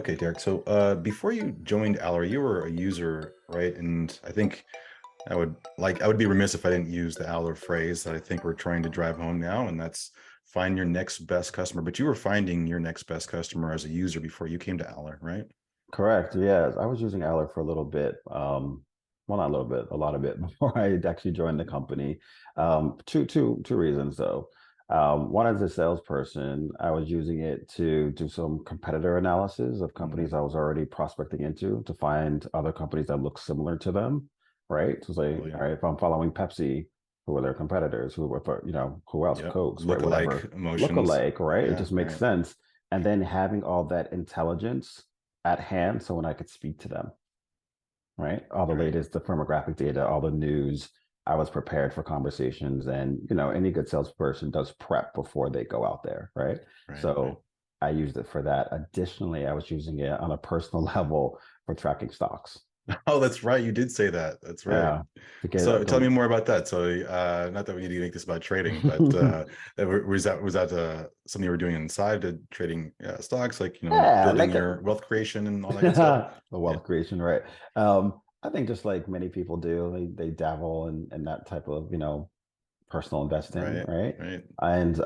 Okay, Derek. So before you joined Aller, you were a user, right? And I think I would be remiss if I didn't use the Aller phrase that I think we're trying to drive home now, and that's find your next best customer. But you were finding your next best customer as a user before you came to Aller, right? Correct. Yes, I was using Aller for a little bit. Well, not a little bit, a lot of it before I had actually joined the company. Two reasons though. One, as a salesperson, I was using it to do some competitor analysis of companies Mhm. I was already prospecting into to find other companies that look similar to them. Right. So say, all Totally. right, if I'm following Pepsi, who are their competitors? Who were, who else? Yep. Cokes, right? Look-alike Whatever. Look emotions. alike, right? It Yeah, just makes right. sense. And then having all that intelligence at hand so when I could speak to them, right? All the Right. latest, the firmographic data, all the news. I was prepared for conversations. And, any good salesperson does prep before they go out there, right? Right. Right. So I used it for that. Additionally, I was using it on a personal level for tracking stocks. Oh, that's right. You did say that. That's right. Yeah. To get So tell me the more about that. So, not that we need to make this about trading, but was that something you were doing inside the trading stocks, like yeah, building like your wealth creation and all that good stuff? the Yeah. wealth creation, right? I think just like many people do, they dabble in that type of, personal investing, Right. right? Right. And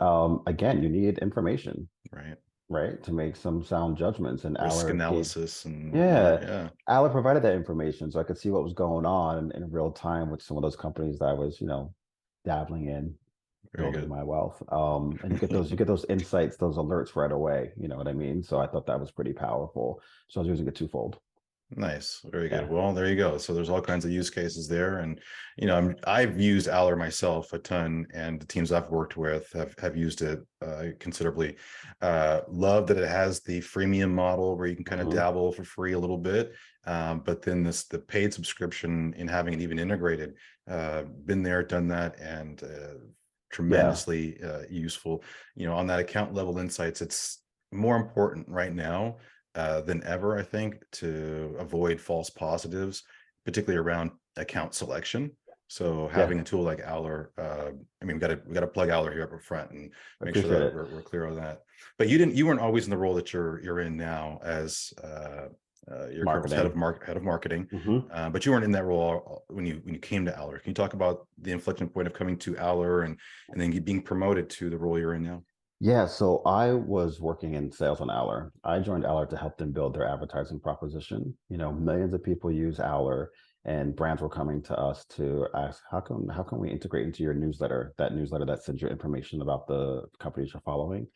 again, you need information, Right. right, to make some sound judgments. And Risk analysis and whatnot. Yeah, Yeah. Aller provided that information, so I could see what was going on in real time with some of those companies that I was, dabbling in Very building good. my wealth. And you get those insights, those alerts right away. You know what I mean? So I thought that was pretty powerful. So I was using it twofold. Nice. Very good. Yeah. Well, there you go. So there's all kinds of use cases there. And, I've used Aller myself a ton, and the teams I've worked with have used it considerably. Love that it has the freemium model where you can kind of Hmm. dabble for free a little bit. But then the paid subscription in having it even integrated, been there, done that, and Yeah. tremendously useful. On that account level insights, it's more important right now than ever, I think, to avoid false positives, particularly around account selection. So Yeah. having a tool like Owler, I mean, we got to plug Owler here up front and make sure Appreciate that it. we're clear on that. But you weren't always in the role that you're in now as your current Marketing. head of marketing, Hmm. but you weren't in that role when you came to Owler. Can you talk about the inflection point of coming to Owler and then being promoted to the role you're in now? Yeah, so I was working in sales on Aller. I joined Aller to help them build their advertising proposition. Millions of people use Aller, and brands were coming to us to ask, how can we integrate into your newsletter, that newsletter that sends you information about the companies you're following?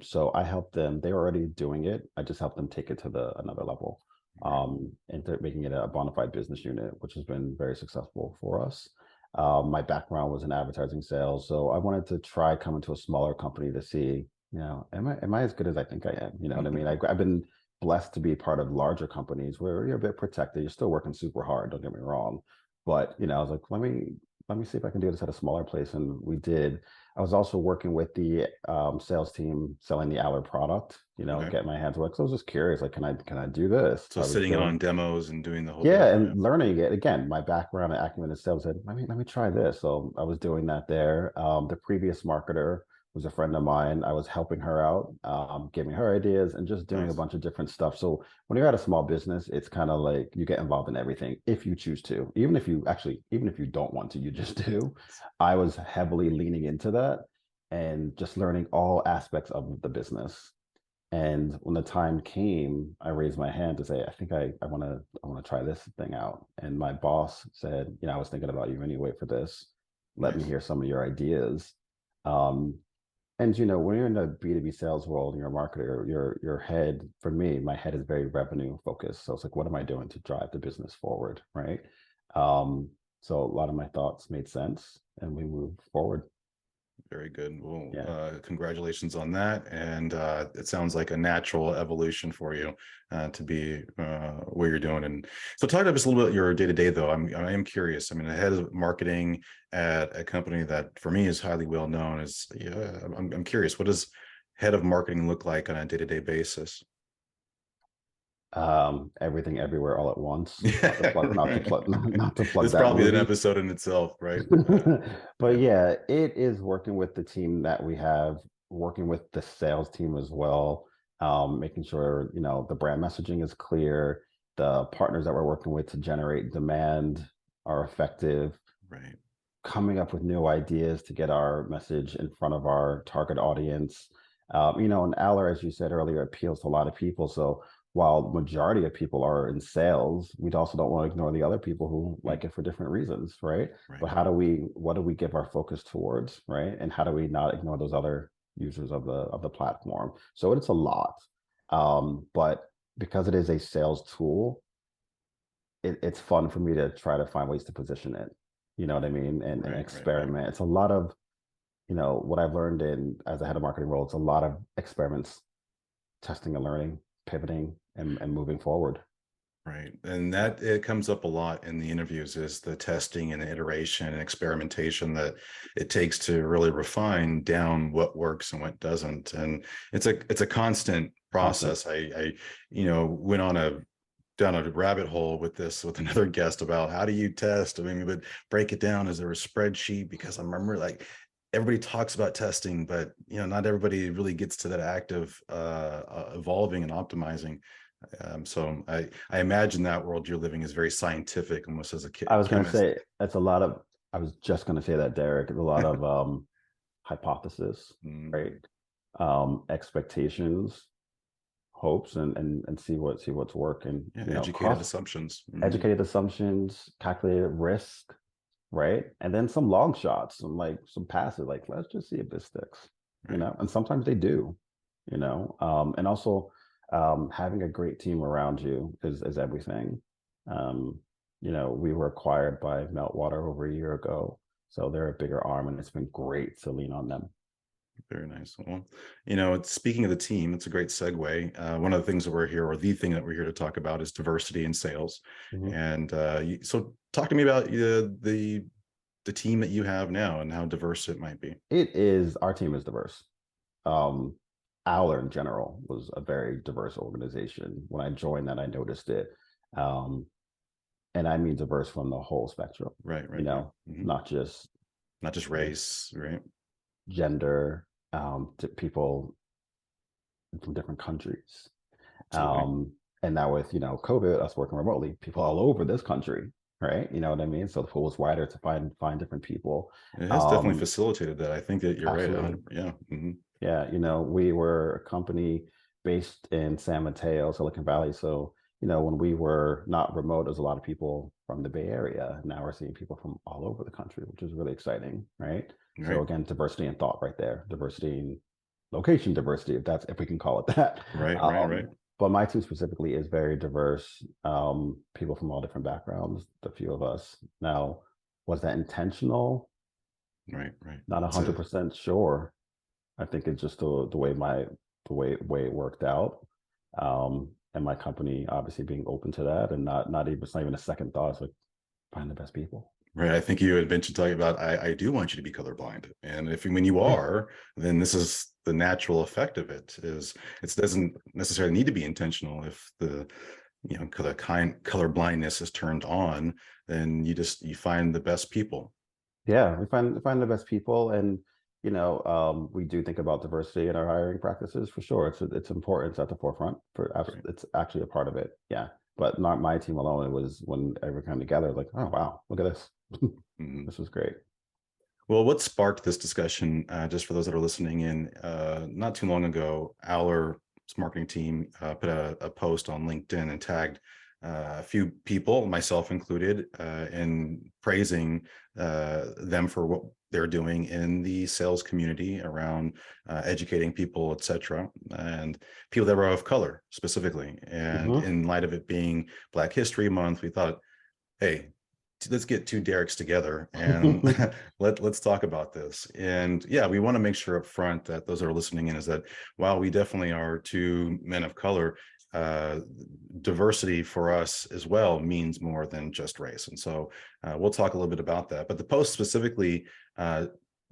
So I helped them. They were already doing it. I just helped them take it to the another level, Right. and making it a bona fide business unit, which has been very successful for us. My background was in advertising sales, so I wanted to try coming to a smaller company to see, am I as good as I think I am? You know what I mean? I've been blessed to be part of larger companies where you're a bit protected. You're still working super hard. Don't get me wrong, but I was like, let me see if I can do this at a smaller place, and we did. I was also working with the sales team selling the Aller product. Okay. Getting my hands wet. So I was just curious, like, can I do this? So I was sitting in on doing demos and doing the whole bit. yeah, Yeah. and learning it again. My background in acumen and sales said, let me try this. So I was doing that there. The previous marketer was a friend of mine. I was helping her out, giving her ideas, and just doing a Nice. bunch of different stuff. So when you're at a small business, it's kind of like you get involved in everything if you choose to. Even if you don't want to, you just do. I was heavily leaning into that and just learning all aspects of the business. And when the time came, I raised my hand to say, I think I want to try this thing out. And my boss said, I was thinking about you anyway for this. Let me Nice. hear some of your ideas. Um, and when you're in the B2B sales world, you're a marketer, your head, for me, my head is very revenue focused. So it's like, what am I doing to drive the business forward? Right. Um, so a lot of my thoughts made sense and we moved forward. Very good. Well, Yeah. congratulations on that. And it sounds like a natural evolution for you to be where you're doing. And so, talk to us a little bit your day to day, though. I am curious. I mean, the head of marketing at a company that, for me, is highly well known. Is Yeah, I'm curious. What does head of marketing look like on a day to day basis? Everything everywhere all at once. Not to Yeah, plug, not to right. plug, not to plug It's that probably an movie. episode in itself, right? But Yeah. yeah, it is working with the team that we have, working with the sales team as well. making sure, the brand messaging is clear, the partners that we're working with to generate demand are effective, Right. coming up with new ideas to get our message in front of our target audience. And Aller, as you said earlier, appeals to a lot of people. So while majority of people are in sales, we also don't want to ignore the other people who Mm, like it for different reasons, right? right. But what do we give our focus towards, right? And how do we not ignore those other users of the platform? So it's a lot, but because it is a sales tool, it's fun for me to try to find ways to position it. You know what I mean? And Right. Right. Right. experiment. It's a lot of, what I've learned in as a head of marketing role, it's a lot of experiments, testing and learning, pivoting and moving forward. Right. And that it comes up a lot in the interviews is the testing and iteration and experimentation that it takes to really refine down what works and what doesn't. And it's a constant Constant. process. Went on a down a rabbit hole with this with another guest about how do you test? I mean, we would break it down. Is there a spreadsheet? Because I remember like everybody talks about testing, but not everybody really gets to that act of evolving and optimizing. So I imagine that world you're living is very scientific, almost as a I was going to chemist. say, it's a lot of, I was just going to say that, Derek, it's a lot of hypothesis, Mm, right? Expectations, hopes, and see what's working, yeah, educated cross assumptions. Mm, educated assumptions, calculated risk, right? And then some long shots, some passes, like let's just see if this sticks, right. and sometimes they do, and also having a great team around you is everything. Um, we were acquired by Meltwater over a year ago, so they're a bigger arm, and it's been great to lean on them. Very nice. Well, speaking of the team, it's a great segue. One of the things that we're here, or the thing that we're here to talk about, is diversity in sales. Mhm. And so, talk to me about the team that you have now and how diverse it might be. Our team is diverse. um, Owler in general was a very diverse organization. When I joined that, I noticed it. Um, and I mean diverse from the whole spectrum, Right, right, right. Hmm. not just Not just race, race, right? gender, to people from different countries. Absolutely. Um, and now with, COVID, us working remotely, people all over this country, right? You know what I mean? So the pool was wider to find different people. It has definitely Um, facilitated that. I think that you're right. Absolutely. Yeah. Hmm. Yeah, we were a company based in San Mateo, Silicon Valley. So, when we were not remote, there's a lot of people from the Bay Area. Now we're seeing people from all over the country, which is really exciting, right? So Right, again, diversity in thought right there, diversity in location diversity, if we can call it that. right, right, right, But my team specifically is very diverse. People from all different backgrounds, the few of us. Now, was that intentional? right, right. Not It's a 100% sure. I think it's just the way it worked out, and my company obviously being open to that, and it's not even a second thought. It's like find the best people. Right. I think you had mentioned talking about I do want you to be colorblind. And if when you Yeah, are, then this is the natural effect of it is it doesn't necessarily need to be intentional. If the color blindness is turned on, then you find the best people. yeah. We find the best people, and we do think about diversity in our hiring practices for sure. It's important. It's at the forefront. Right. It's actually a part of it. Yeah, but not my team alone. It was when everyone came together. Like, oh wow, look at this. Mhm. This was great. Well, what sparked this discussion, just for those that are listening in, not too long ago, Our marketing team put a post on LinkedIn and tagged a few people, myself included, in praising them for what they're doing in the sales community around educating people, etc., and people that were of color specifically. And Hmm. in light of it being Black History Month, we thought, hey, let's get two Derricks together and let's talk about this. And yeah, we want to make sure up front that those that are listening in is that while we definitely are two men of color, uh, diversity for us as well means more than just race. And so we'll talk a little bit about that. But the post specifically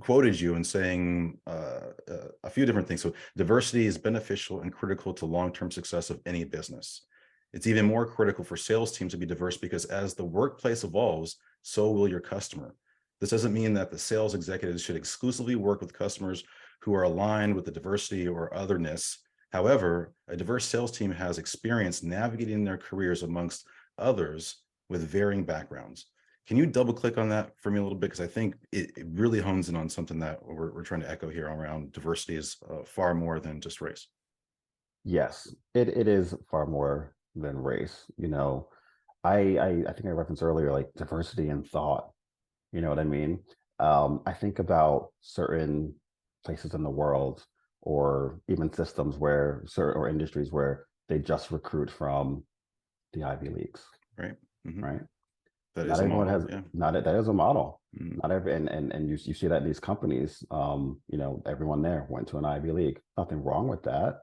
quoted you in saying a few different things. So diversity is beneficial and critical to long-term success of any business. It's even more critical for sales teams to be diverse because as the workplace evolves, so will your customer. This doesn't mean that the sales executives should exclusively work with customers who are aligned with the diversity or otherness However, a diverse sales team has experience navigating their careers amongst others with varying backgrounds. Can you double click on that for me a little bit? Because I think it really hones in on something that we're trying to echo here around diversity is far more than just race. Yes, it is far more than race. I think I referenced earlier, like diversity in thought. You know what I mean? I think about certain places in the world, or even systems where certain, or industries where they just recruit from the Ivy Leagues, Right. Mm-hmm. right? That is Not a everyone model. has, Yeah. not that is a model. Mm-hmm. Not every, and you see that in these companies, everyone there went to an Ivy League. Nothing wrong with that,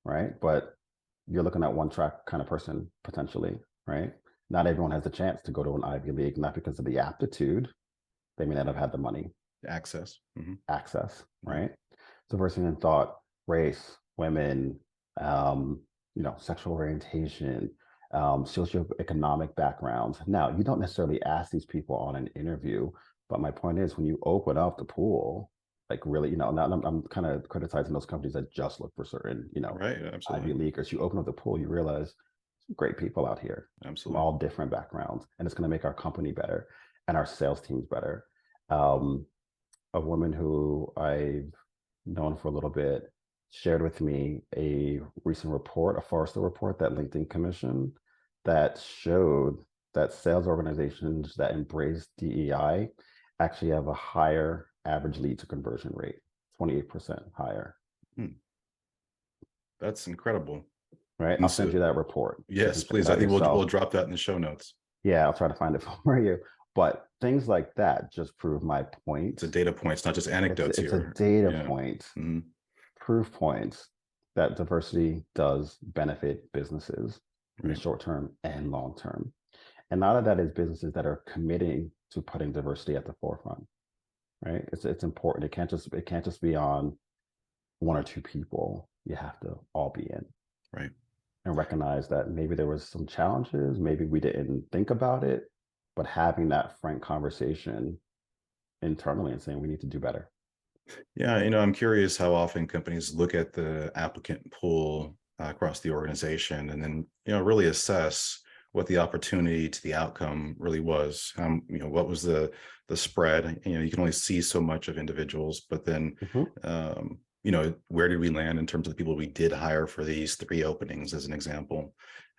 right? But you're looking at one track kind of person potentially, right? Not everyone has the chance to go to an Ivy League, not because of the aptitude. They may not have had the money, Access. Mm-hmm. access, Right. right? Diversity in thought, race, women, um, sexual orientation, socioeconomic backgrounds. Now, you don't necessarily ask these people on an interview, but my point is, when you open up the pool, like really, now I'm kind of criticizing those companies that just look for certain, Right. Ivy Absolutely. Leaguers. You open up the pool, you realize some great people out here from Absolutely. all different backgrounds, and it's going to make our company better and our sales teams better. Um, a woman who I've known for a little bit shared with me a recent report, a Forrester report that LinkedIn commissioned, that showed that sales organizations that embrace DEI actually have a higher average lead to conversion rate, 28% higher. Hmm. That's incredible. Right. And I'll send so, you that report so you can yes, check it please. I out think we'll yourself. drop that in the show notes. Yeah, I'll try to find it for you. But things like that just prove my It's a point. data point. It's not just anecdotes It's a here. data Yeah. point, Mm-hmm. proof points that diversity does benefit businesses in the Right. short term and long term. And a lot of that is businesses that are committing to putting diversity at the forefront, right? It's important. It can't just be on one or two people. You have to all be in Right. and recognize that maybe there was some challenges, maybe we didn't think about it, but having that frank conversation internally and saying we need to do better. Yeah, I'm curious how often companies look at the applicant pool across the organization and then, really assess what the opportunity to the outcome really was. What was the spread? You can only see so much of individuals, but then, Mhm. where did we land in terms of the people we did hire for these three openings, as an example?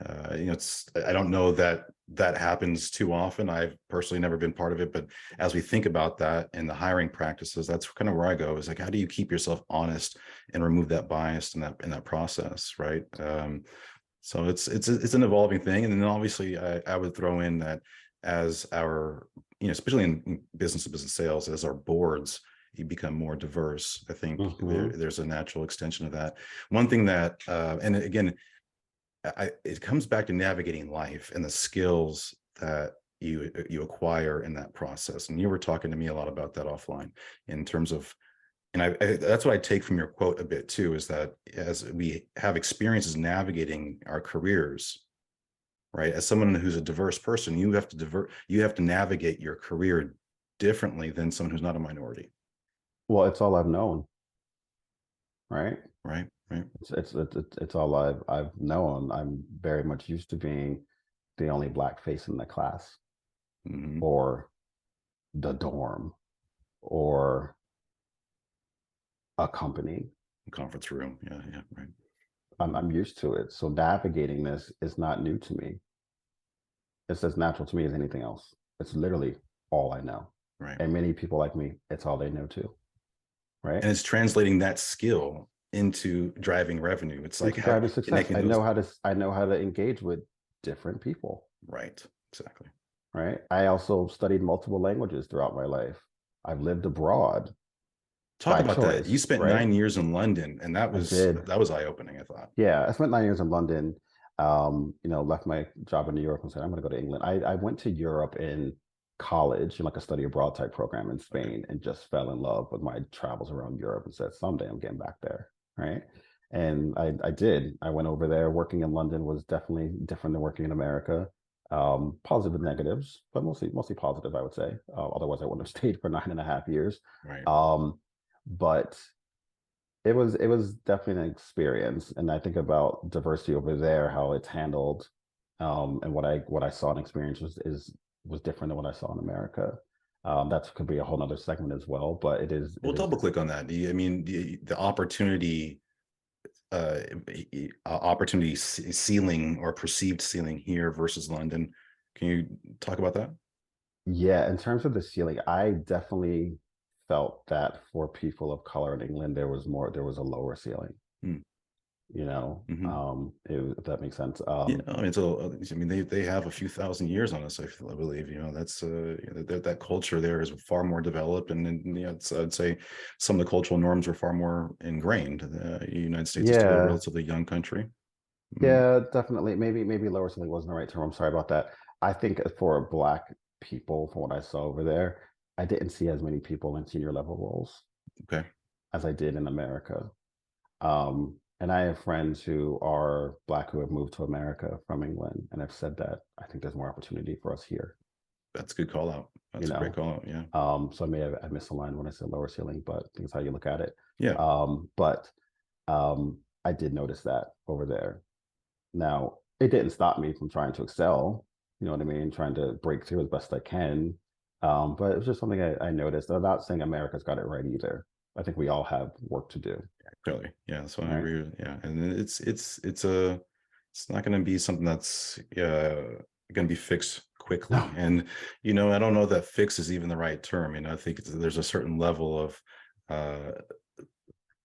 I don't know that that happens too often. I've personally never been part of it, but as we think about that and the hiring practices, that's kind of where I go, is like, how do you keep yourself honest and remove that bias in that process, right? So it's an evolving thing. And then obviously I would throw in that as our, especially in business to business sales, as our boards, you become more diverse. I think Mhm. there's a natural extension of that. One thing that, and again, it comes back to navigating life and the skills that you acquire in that process. And you were talking to me a lot about that offline in terms of, and that's what I take from your quote a bit too, is that as we have experiences navigating our careers, right? As someone who's a diverse person, you have to navigate your career differently than someone who's not a minority, Well, it's all I've known, right? right? Right. It's all I've known. I'm very much used to being the only black face in the class, Mm-hmm. or the dorm, or a company. Conference room. Yeah. Yeah. Right. I'm, Mm-hmm. I'm used to it. So navigating this is not new to me. It's as natural to me as anything else. It's literally all I know. Right. And many people like me, it's all they know too, right? And it's translating that skill into driving revenue. It's like Into how driving success. connecting I those. know how to engage with different people, Right. Exactly. right? I also studied multiple languages throughout my life. I've lived abroad Talk by about that. You choice, spent right? 9 years in London, and that I was did. that was eye-opening, I thought. Yeah, I spent 9 years in London. Left my job in New York and said, I'm going to go to England. I went to Europe in college in like a study abroad type program in Okay. Spain, and just fell in love with my travels around Europe and said, someday I'm getting back there. Right. And I did. I went over there. Working in London was definitely different than working in America. Positive and negatives, but mostly positive, I would say. Otherwise, I wouldn't have stayed for 9.5 years. Right. Um, but it was definitely an experience, and I think about diversity over there, how it's handled, and what I saw and experienced was different than what I saw in America. That could be a whole nother segment as well, but it We'll is double click different. on that. I mean, the opportunity, uh, opportunity ceiling or perceived ceiling here versus London. Can you talk about that? Yeah, in terms of the ceiling, I definitely felt that for people of color in England, there was a lower ceiling, Hmm. Hmm. if that makes sense. Yeah, I mean, I mean, they have a few thousand years on us. I believe, that's that culture there is far more developed, and I'd say some of the cultural norms are far more ingrained. The United States is still a Yeah, relatively young country. Mm, yeah, definitely. Maybe lower ceiling wasn't the right term. I'm sorry about that. I think for Black people, from what I saw over there, I didn't see as many people in senior level roles okay, as I did in America. And I have friends who are Black who have moved to America from England and have said that I think there's more opportunity for us here, that's a good call out. you That's a great know. call out. Yeah, So I misaligned when I said lower ceiling, but I think it's how you look at it. yeah. But I did notice that over there. Now, it didn't stop me from trying to excel, you know what I mean? Trying to break through as best I can. But it was just something I noticed. I'm not saying America's got it right either. I think we all have work to do, Clearly, yeah. So I right? agree with, yeah, and it's not going to be something that's going to be fixed quickly. No, And I don't know that fix is even the right term. I think there's a certain level of uh,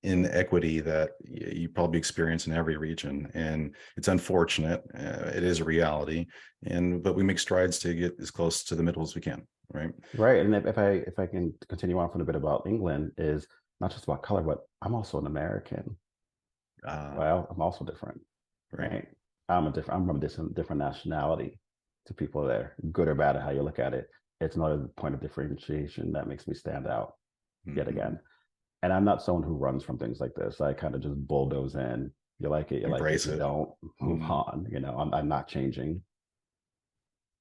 inequity that you probably experience in every region, and it's unfortunate. It is a reality, and but we make strides to get as close to the middle as we can. Right. right. And if I can continue on for a bit about England, is not just about color, but I'm also an American. Uh, Well, I'm also different, right. right? I'm from a different nationality to people there, good or bad at how you look at it. It's another point of differentiation that makes me stand out yet Hmm. again. And I'm not someone who runs from things like this. I kind of just bulldoze in. You like it, you like it. Embrace You it. don't, move Mhm. on. I'm not changing.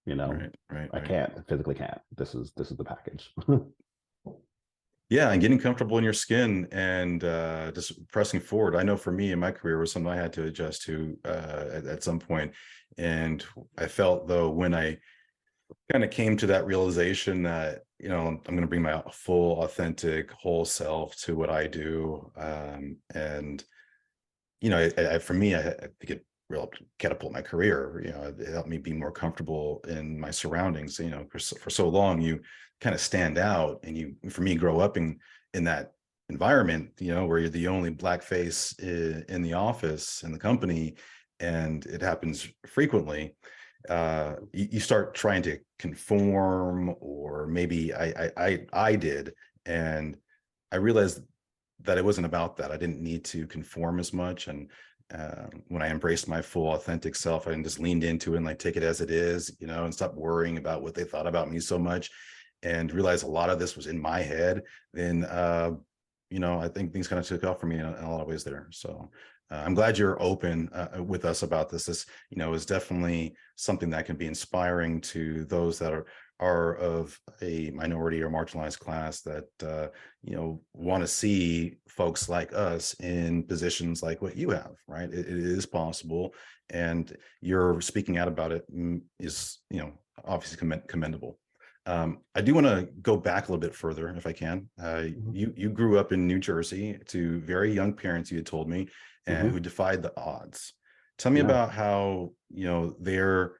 You know, Right. Right. I Right. can't physically can't. This is the package. Yeah, and getting comfortable in your skin and just pressing forward. I know for me in my career was something I had to adjust to at some point. And I felt though when I kind of came to that realization that, I'm going to bring my full, authentic, whole self to what I do. And for me, I think it real catapult my career. It helped me be more comfortable in my surroundings. For so long, you kind of stand out, and for me, grow up in that environment. Where you're the only black face in the office in the company, and it happens frequently. You start trying to conform, or maybe I did, and I realized that it wasn't about that. I didn't need to conform as much. And when I embraced my full authentic self, I just leaned into it and like take it as it is, and stop worrying about what they thought about me so much, and realized a lot of this was in my head. Then, I think things kind of took off for me in a lot of ways there. So I'm glad you're open with us about this. This, is definitely something that can be inspiring to those that are of a minority or marginalized class that want to see folks like us in positions like what you have. Right. It is possible, and you're speaking out about it is obviously commendable. I do want to go back a little bit further, if I can. Mhm. You grew up in New Jersey to very young parents, you had told me, and who Mhm. defied the odds. Tell me Yeah. about how their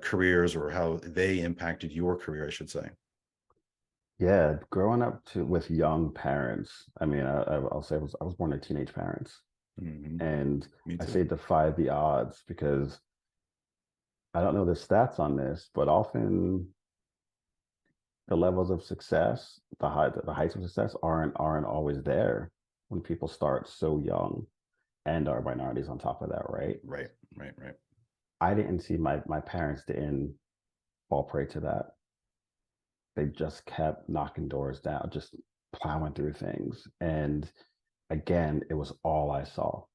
careers, or how they impacted your career, I should say. Yeah, growing up with young parents. I mean, I'll say I was born to teenage parents, Hmm. and Me I too. say defy the odds because I don't know the stats on this, but often the levels of success, the heights of success aren't always there when people start so young and are minorities on top of that, right? Right, right, right. I didn't see my parents didn't fall prey to that. They just kept knocking doors down, just plowing through things. And again, it was all I saw.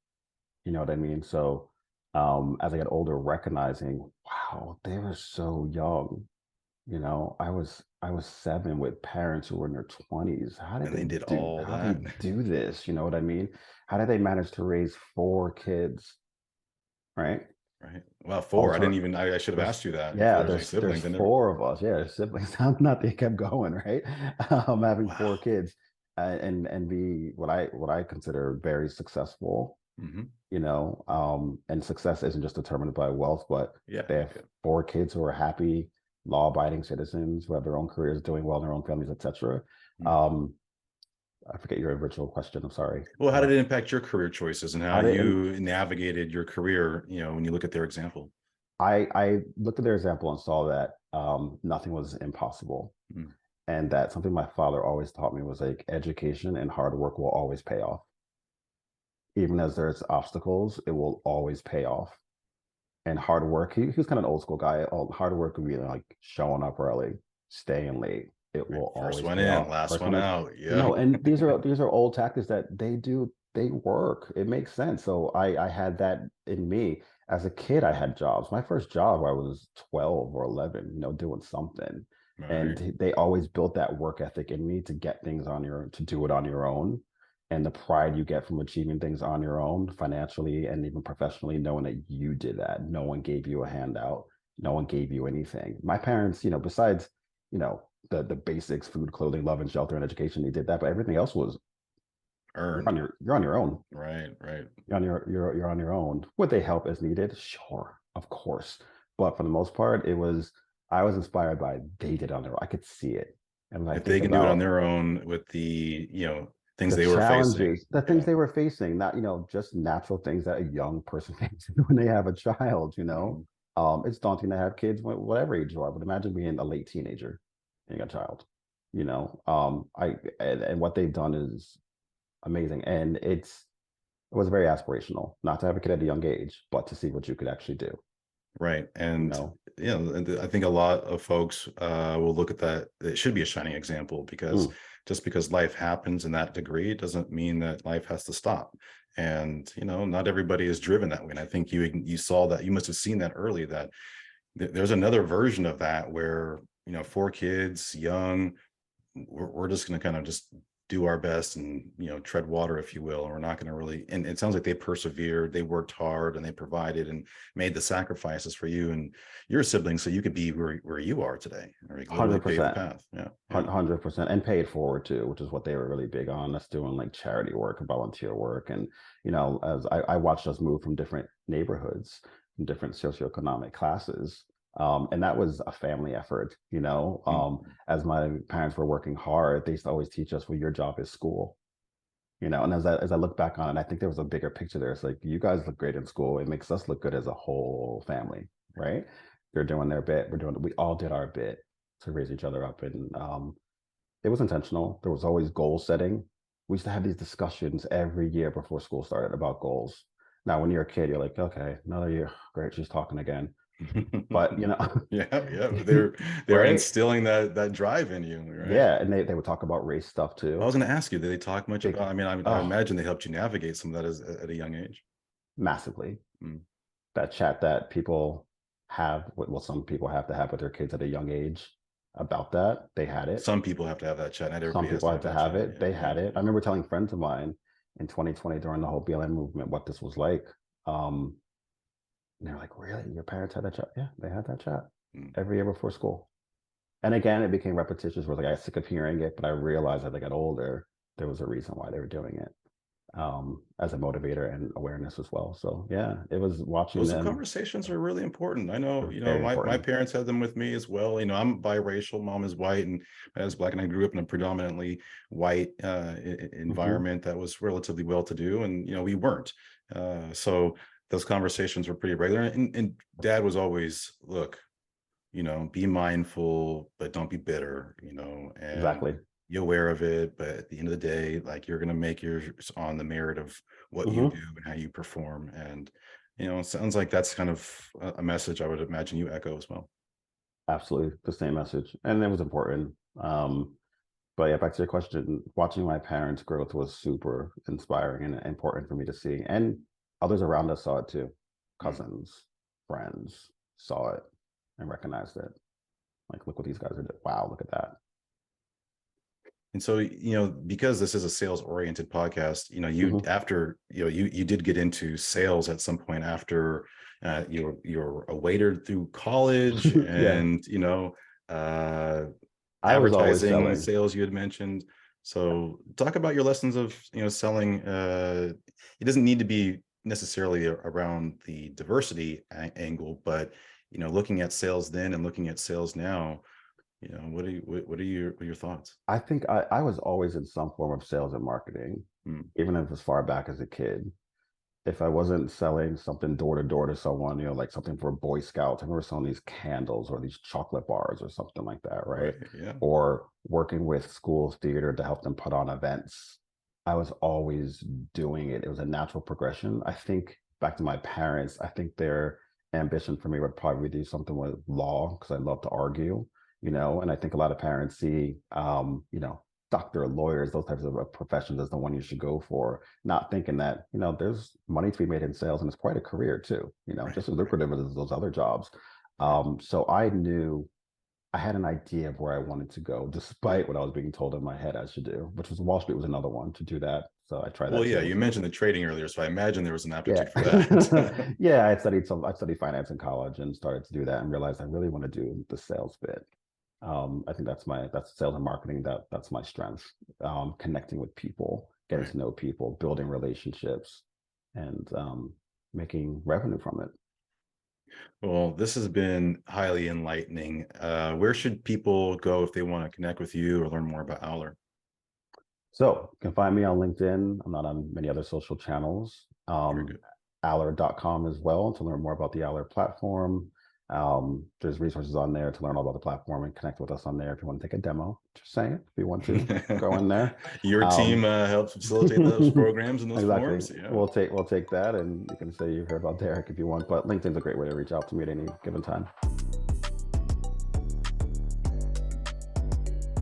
You know what I mean? So as I got older, recognizing, wow, they were so young. I was 7 with parents who were in their 20s. And they did all How they that. do this? You know what I mean? How did they manage to raise 4 kids, right? Right. Well, All 4. I didn't her even I should have there's asked you that if yeah, there's any there's siblings. I never. 4 of us. Yeah, there's siblings. How not they kept going, right? Having Wow. 4 kids, and be what I consider very successful, Hmm. and success isn't just determined by wealth, but Yeah. they have Yeah. 4 kids who are happy, law-abiding citizens who have their own careers, doing well in their own families, etc. Mm. Um, I forget your original question. I'm sorry. Well, how did it impact your career choices and how How did and you navigated your career, when you look at their example? I looked at their example and saw that nothing was impossible, Mm. and that something my father always taught me was like education and hard work will always pay off. Even as there's obstacles, it will always pay off. And hard work, he was kind of an old school guy. Hard work would be like showing up early, staying late. It Right. will First always one pay in, off. last First one one is, out. Yeah. and these are old tactics that they work. It makes sense. So I had that in me. As a kid, I had jobs. My first job, I was 12 or 11, doing something. All And right. they always built that work ethic in me to get things to do it on your own. And the pride you get from achieving things on your own, financially and even professionally, knowing that you did that. No one gave you a handout. No one gave you anything. My parents, besides, the basics, food, clothing, love, and shelter and education, they did that, but everything else was Earned. you're on your own. Right. Right. You're on your own. Would they help as needed? Sure, of course. But for the most part, I was inspired by they did it on their own. I could see it. And when I If they think can do it on about their own with the, things the they were facing. challenges, the things Yeah. they were facing, not, just natural things that a young person faces when they have a child. Mhm. It's daunting to have kids, whatever age you are, but imagine being a late teenager and a child, and what they've done is amazing. And it was very aspirational not to have a kid at a young age, but to see what you could actually do, Right. you And, know? I think a lot of folks will look at that. It should be a shining example because Mm, just because life happens in that degree doesn't mean that life has to stop. And, not everybody is driven that way. And I think you saw that, you must have seen that early, that there's another version of that where, 4 kids, young, we're just going to kind of just do our best and tread water, if you will, and we're not going to really. And it sounds like they persevered, they worked hard, and they provided and made the sacrifices for you and your siblings so you could be where you are today, or like literally pave the 100%. path. Yeah. Yeah. 100%, and pay it forward too, which is what they were really big on. Us doing like charity work and volunteer work. And, as I watched us move from different neighborhoods, from different socioeconomic classes. And that was a family effort, Mhm. as my parents were working hard, they used to always teach us, well, your job is school. And as I look back on it, I think there was a bigger picture there. It's like, you guys look great in school. It makes us look good as a whole family, right? They're doing their bit. We all did our bit to raise each other up. And it was intentional. There was always goal setting. We used to have these discussions every year before school started about goals. Now, when you're a kid, you're like, okay, another year. Great. She's talking again. But, Yeah, yeah, they're right? instilling that drive in you, right? Yeah. And they would talk about race stuff I was too. going to ask you, did they talk much Big, about? I mean, I oh, imagine they helped you navigate some of that at a young age. massively. Mm. That chat that people have, well, some people have to have with their kids at a young age about that. They had it. Some people have to have that chat. Not Some everybody has people to had have to that have chat. it. Yeah, They yeah, had it. I yeah. remember telling friends of mine in 2020 during the whole BLM movement what this was like. Um, and they're like, really? Your parents had that chat? Yeah, they had that chat Mm. every year before school. And again, it became repetitious where like I got sick of hearing it, but I realized as I got older, there was a reason why they were doing it, as a motivator and awareness as well. So yeah, it was watching Those them. conversations are really important. I know, They're very my important. parents had them with me as well. I'm biracial. Mom is white and my dad's black, and I grew up in a predominantly white Hmm. environment that was relatively well-to-do, and we weren't. So those conversations were pretty regular. And Dad was always, look, be mindful, but don't be bitter, and Exactly. be aware of it. But at the end of the day, like, you're going to make yours on the merit of what you do Hmm. and how you perform. And, it sounds like that's kind of a message I would imagine you echo as well. Absolutely the same message. And it was important. But yeah, back to your question, watching my parents' growth was super inspiring and important for me to see. And others around us saw it too. Mm. Cousins, friends saw it and recognized it. Like, look what these guys are doing. Wow, look at that. And so, because this is a sales oriented podcast, you Mhm. after, you did get into sales at some point after you're a waiter through college Yeah, and, uh, I was always advertising selling. sales you had mentioned. So talk about your lessons of, selling. It doesn't need to be necessarily around the diversity angle, but, looking at sales then and looking at sales now, what are your thoughts? I think I was always in some form of sales and marketing, Hmm. even if as far back as a kid. If I wasn't selling something door to door to someone, like something for Boy Scouts, I remember selling these candles or these chocolate bars or something like that, right? Right. Yeah. Or working with schools theater to help them put on events. I was always doing it. It was a natural progression. I think back to my parents, I think their ambition for me would probably do something with law because I love to argue, and I think a lot of parents see, doctor, lawyers, those types of professions as the one you should go for, not thinking that, there's money to be made in sales and it's quite a career too, Right. just as Right. lucrative as those other jobs. Right. So I knew I had an idea of where I wanted to go, despite what I was being told in my head I should do, which was Wall Street was another one to do that. So I tried Well, that yeah, too. you mentioned the trading earlier, so I imagine there was an Yeah. aptitude for that. Yeah, I studied finance in college and started to do that and realized I really want to do the sales bit. I think that's sales and marketing. That's my strength. Connecting with people, getting Right. to know people, building relationships, and making revenue from it. Well, this has been highly enlightening. Where should people go if they want to connect with you or learn more about Owler? So you can find me on LinkedIn. I'm not on many other social channels. Very good. Aller.com as well to learn more about the Aller platform. There's resources on there to learn all about the platform and connect with us on there if you want to take a demo. Just saying, if you want to go in there. Your team Um, helps facilitate those programs and those exactly. forums. Yeah. We'll take that, and you can say you heard about Derrick if you want. But LinkedIn's a great way to reach out to me at any given time.